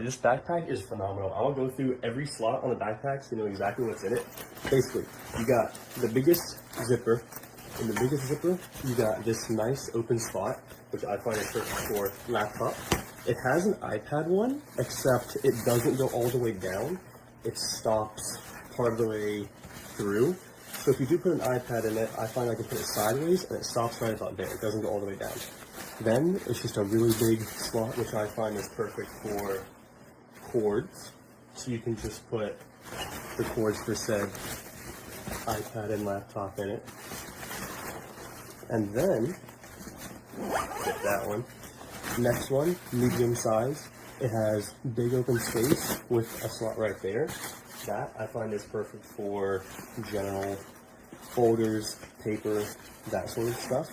this backpack is phenomenal. I'll go through every slot on the backpack so you know exactly what's in it. Basically, you got the biggest zipper. In the biggest zipper, you got this nice open spot, which I find is perfect for laptop. It has an iPad one, except it doesn't go all the way down. It stops part of the way through. So if you do put an iPad in it, I find I can put it sideways and it stops right about there. It doesn't go all the way down. Then it's just a really big slot, which I find is perfect for cords. So you can just put the cords for said iPad and laptop in it. And then, get that one. Next one, medium size. It has big open space with a slot right there. That I find is perfect for general folders, paper, that sort of stuff.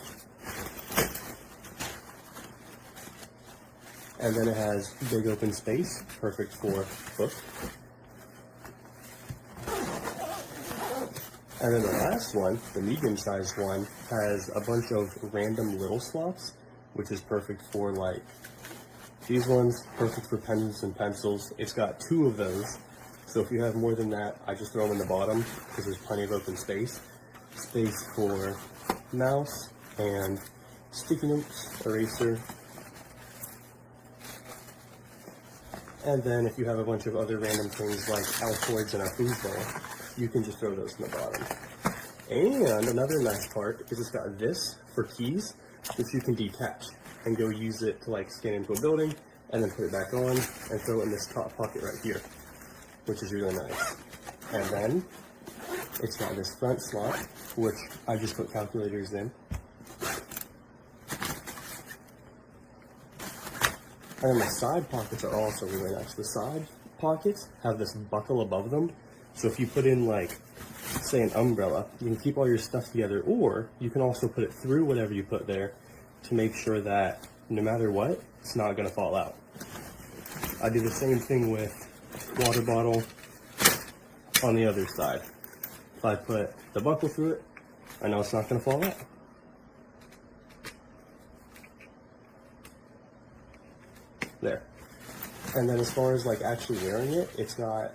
And then it has big open space, perfect for book. And then the last one, the medium-sized one, has a bunch of random little slots, which is perfect for like these ones, perfect for pens and pencils. It's got 2 of those, so if you have more than that, I just throw them in the bottom because there's plenty of open space. Space for mouse and sticky notes, eraser. And then if you have a bunch of other random things like Altoids and a foosball, you can just throw those in the bottom. And another nice part is it's got this for keys, which you can detach and go use it to like scan into a building and then put it back on and throw it in this top pocket right here, which is really nice. And then it's got this front slot, which I just put calculators in. And then the side pockets are also really nice. The side pockets have this buckle above them. So if you put in like, say an umbrella, you can keep all your stuff together, or you can also put it through whatever you put there to make sure that no matter what, it's not gonna fall out. I do the same thing with water bottle on the other side. If I put the buckle through it, I know it's not gonna fall out. There. And then as far as like actually wearing it, it's got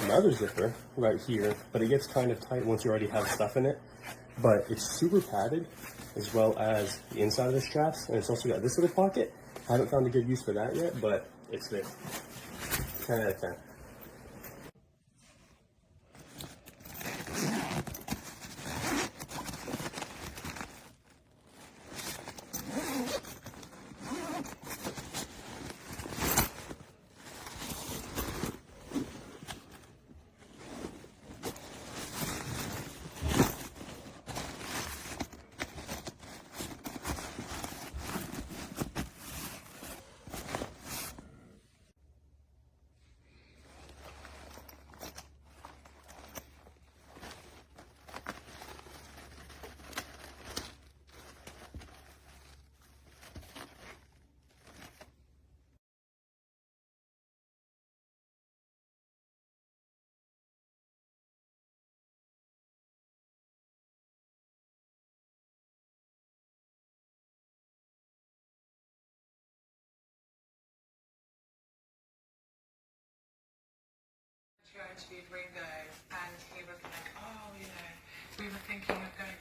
another zipper right here, but it gets kind of tight once you already have stuff in it. But it's super padded, as well as the inside of the straps, and it's also got this little pocket. I haven't found a good use for that yet, but it's there. 10 out of 10. I interviewed Ringo, and he was like, oh, you know, we were thinking of going